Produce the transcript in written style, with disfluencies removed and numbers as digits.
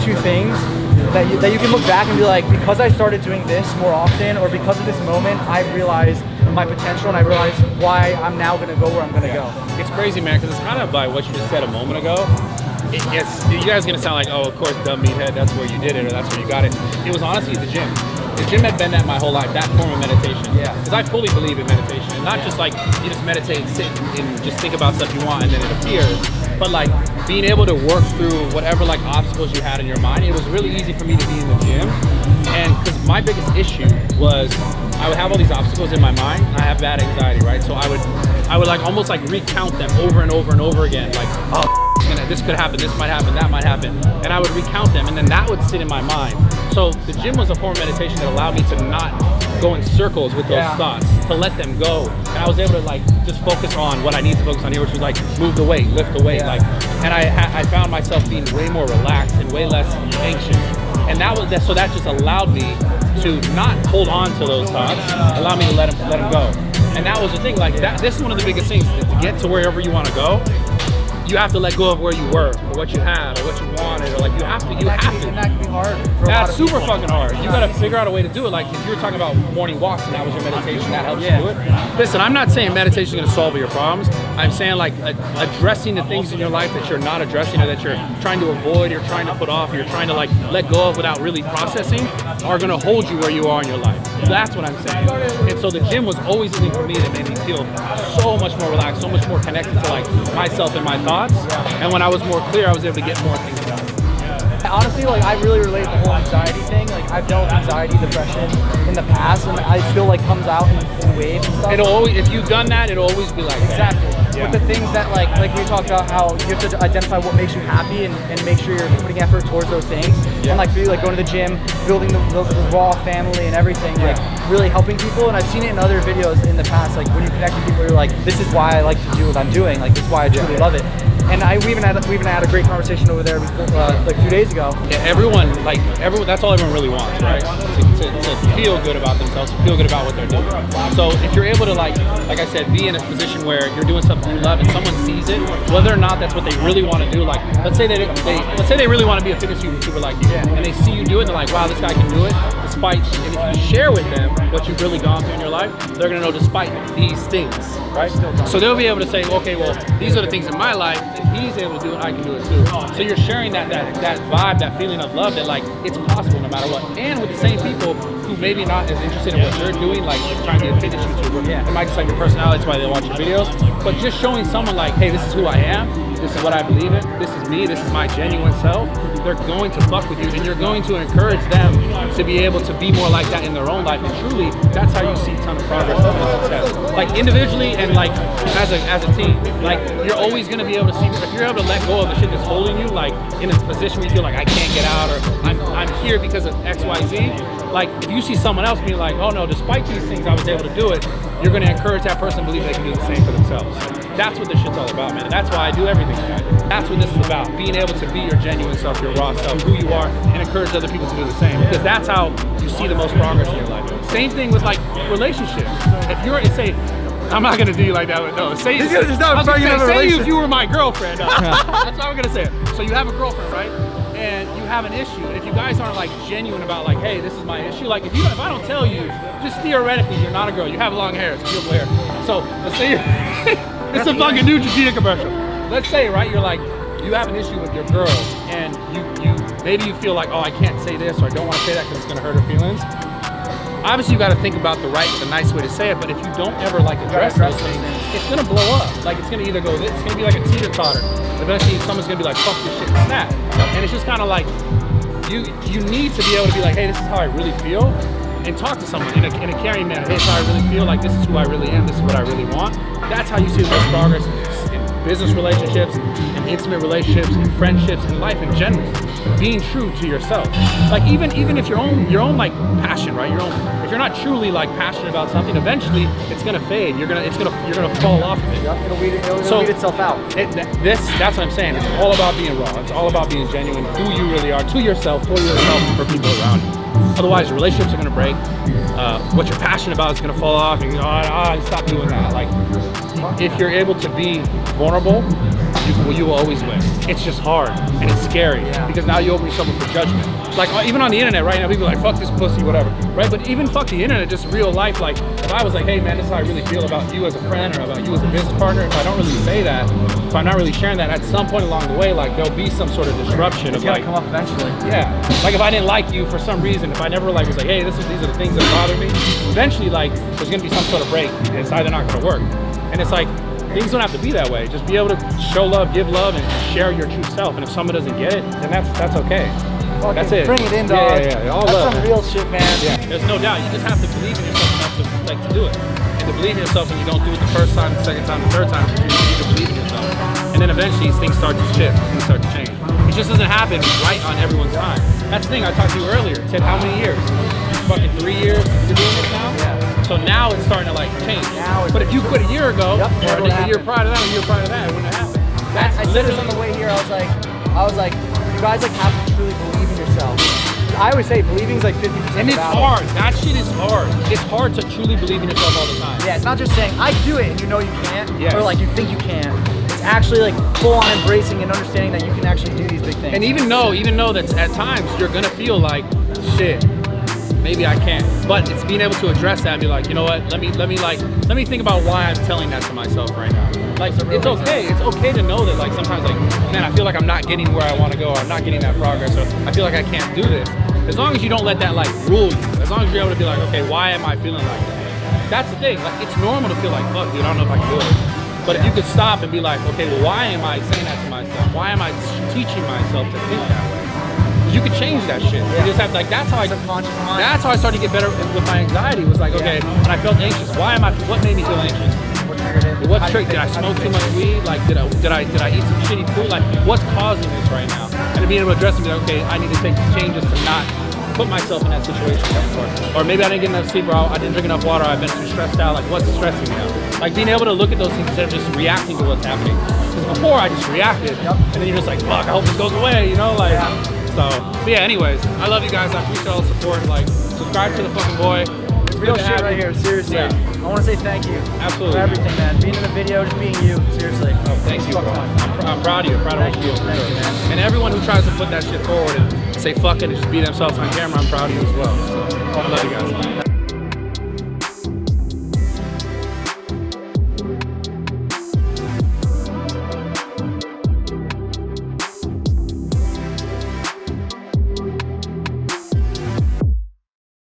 two things that you can look back and be like, because I started doing this more often, or because of this moment, I realized my potential and I realized why I'm now gonna go where I'm gonna go. It's crazy, man, because it's kind of like what you just said a moment ago. You guys are gonna sound like, oh, of course, dumb meathead, that's where you did it, or that's where you got it. It was honestly the gym. The gym had been that my whole life, that form of meditation. Yeah. Because I fully believe in meditation. And not just like you just meditate and sit and just think about stuff you want and then it appears. But like being able to work through whatever like obstacles you had in your mind, it was really easy for me to be in the gym. And because my biggest issue was I would have all these obstacles in my mind. I have bad anxiety, right? So I would like almost like recount them over and over and over again. Like, oh, this could happen, this might happen, that might happen. And I would recount them and then that would sit in my mind. So the gym was a form of meditation that allowed me to not go in circles with those thoughts, to let them go. And I was able to like just focus on what I need to focus on here, which was like move the weight, lift the weight. Like, and I found myself being way more relaxed and way less anxious. And so that just allowed me to not hold on to those thoughts, allow me to let them go. And that was the thing, like this is one of the biggest things, to get to wherever you want to go. You have to let go of where you were, or what you had, or what you wanted, or like you have to. And that can be hard. That's super fucking hard. You gotta figure out a way to do it. Like if you were talking about morning walks and that was your meditation, that helps you do it. Listen, I'm not saying meditation is gonna solve all your problems. I'm saying like addressing the things in your life that you're not addressing, or that you're trying to avoid, you're trying to put off, you're trying to like let go of without really processing, are gonna hold you where you are in your life. That's what I'm saying. And so the gym was always something for me that made me feel so much more relaxed, so much more connected to like myself and my thoughts. And when I was more clear, I was able to get more things done. Honestly, like I really relate to the whole anxiety thing. Like I've dealt with anxiety, depression in the past, and I still like comes out in waves and stuff. It'll always, if you've done that, it'll always be like exactly. That. Yeah. But the things that like we talked about, how you have to identify what makes you happy and make sure you're putting effort towards those things. Yeah. And like for you, like going to the gym, building the raw family and everything, like really helping people. And I've seen it in other videos in the past, like when you connect with people, you're like, this is why I like to do what I'm doing. Like this is why I truly love it. And we even had a great conversation over there before, like a few days ago. Yeah, everyone, that's all everyone really wants, right? To feel good about themselves, to feel good about what they're doing. So if you're able to like I said, be in a position where you're doing something you love and someone sees it, whether or not that's what they really want to do. Like let's say they really want to be a fitness YouTuber like you, and they see you do it, and they're like, wow, this guy can do it. Despite, and if you share with them what you've really gone through in your life, they're gonna know despite these things, right? So they'll be able to say, okay, well, these are the things in my life. If he's able to do it, I can do it too. So you're sharing that vibe, that feeling of love, that like it's possible no matter what. And with the same people who maybe not as interested in what you're doing, like trying to be a fitness YouTuber, they might just like your personality, that's why they watch your videos. But just showing someone like, hey, this is who I am, this is what I believe in, this is me, this is my genuine self, they're going to fuck with you, and you're going to encourage them to be able to be more like that in their own life. And truly, that's how you see a ton of progress and a ton of success. Like individually and like as a team, like you're always gonna be able to see, if you're able to let go of the shit that's holding you, like in a position where you feel like I can't get out, or I'm here because of X, Y, Z. Like if you see someone else being like, oh no, despite these things I was able to do it, you're gonna encourage that person to believe they can do the same for themselves. That's what this shit's all about, man. And that's why I do everything that I do. That's what this is about. Being able to be your genuine self, your raw self, who you are, and encourage other people to do the same. Because that's how you see the most progress in your life. Same thing with like relationships. If you're, say, I'm not gonna do you like that, but no. Say if you were my girlfriend. That's how I'm gonna say it. So you have a girlfriend, right? And you have an issue, and if you guys aren't like genuine about like, hey, this is my issue, like if I don't tell you, just theoretically, you're not a girl, you have long hair, it's beautiful hair. So let's say it's a fucking Neutrogena commercial. Let's say, right, you're like, you have an issue with your girl, and you maybe you feel like, oh, I can't say this, or I don't want to say that because it's gonna hurt her feelings. Obviously, you got to think about the nice way to say it. But if you don't ever like address those things, it's gonna blow up. Like it's gonna either go, it's gonna be like a teeter-totter. Eventually, someone's gonna be like, fuck this shit, and snap. And it's just kind of like you need to be able to be like, hey, this is how I really feel, and talk to someone in a caring manner. Hey, this is how I really feel. Like this is who I really am. This is what I really want. That's how you see the most progress in business relationships, and intimate relationships, and friendships, and life in general. Being true to yourself. Like even if your own like passion, right? If you're not truly like passionate about something, eventually it's gonna fade. You're gonna fall off of it. It'll weed itself out. That's what I'm saying. It's all about being raw. It's all about being genuine, who you really are, to yourself, for yourself, and for people around you. Otherwise, your relationships are gonna break. What you're passionate about is gonna fall off, and you go, stop doing that. Like, if you're able to be vulnerable you will always win. It's just hard and it's scary because now you open yourself up for judgment. Like even on the internet right now, people are like, fuck this pussy, whatever, right? But even fuck the internet, just real life. Like if I was like, hey man, this is how I really feel about you as a friend or about you as a business partner, if I don't really say that, if I'm not really sharing that, at some point along the way, like there'll be some sort of disruption. It's gonna come up eventually. Yeah, like if I didn't like you for some reason, if I never like was like, hey, these are the things that bother me, eventually like there's gonna be some sort of break and it's either not gonna work. And it's like, things don't have to be that way. Just be able to show love, give love, and share your true self. And if someone doesn't get it, then that's okay. That's it. Bring it in, dog. Yeah. All that's love, some real shit, man. Yeah, there's no doubt. You just have to believe in yourself enough to do it. And to believe in yourself when you don't do it the first time, the second time, the third time, you need to believe in yourself. And then eventually things start to shift, things start to change. It just doesn't happen right on everyone's time. That's the thing I talked to you earlier. Ted, how many years? Fucking 3 years you're doing this now? Yeah. So now it's starting to like change. But if you quit a year ago, or a year prior to that, or a year prior to that, it wouldn't have happened. I said this on the way here. I was like, you guys like have to truly believe in yourself. I always say believing is like 50%. And it's hard. That shit is hard. It's hard to truly believe in yourself all the time. Yeah, it's not just saying I do it and you know you can't, or like you think you can. It's actually like full on embracing and understanding that you can actually do these big things. And even though that at times you're gonna feel like shit, maybe I can't. But it's being able to address that and be like, you know what? Let me think about why I'm telling that to myself right now. Like it's okay. It's okay to know that like sometimes like, man, I feel like I'm not getting where I want to go, or I'm not getting that progress, or I feel like I can't do this. As long as you don't let that like rule you. As long as you're able to be like, okay, why am I feeling like that? That's the thing. Like it's normal to feel like, fuck, dude, I don't know if I can do it. But if you could stop and be like, okay, well, why am I saying that to myself? Why am I teaching myself to think that way? You could change that shit. You just have to, like, that's how I started to get better with my anxiety. Was like, okay, when I felt anxious, what made me feel anxious? What trick? Did I smoke too much weed? Like, did I eat some shitty food? Like, what's causing this right now? And to be able to address it, be like, okay, I need to take changes to not put myself in that situation anymore. Or maybe I didn't get enough sleep, or I didn't drink enough water, I've been too stressed out. Like, what's stressing me out? Like, being able to look at those things instead of just reacting to what's happening. Because before, I just reacted, and then you're just like, fuck, I hope this goes away, you know? Like, so, but yeah, anyways, I love you guys. I appreciate all the support. Like, subscribe to the fucking boy. Real shit right here, seriously. Yeah. I want to say thank you. Absolutely. For everything, man. Being in the video, just being you, seriously. Oh, thank you, bro. I'm proud of you. Proud of what you do. Thank you, man. And everyone who tries to put that shit forward and say fuck it and just be themselves on camera, I'm proud of you as well. So, I love you guys.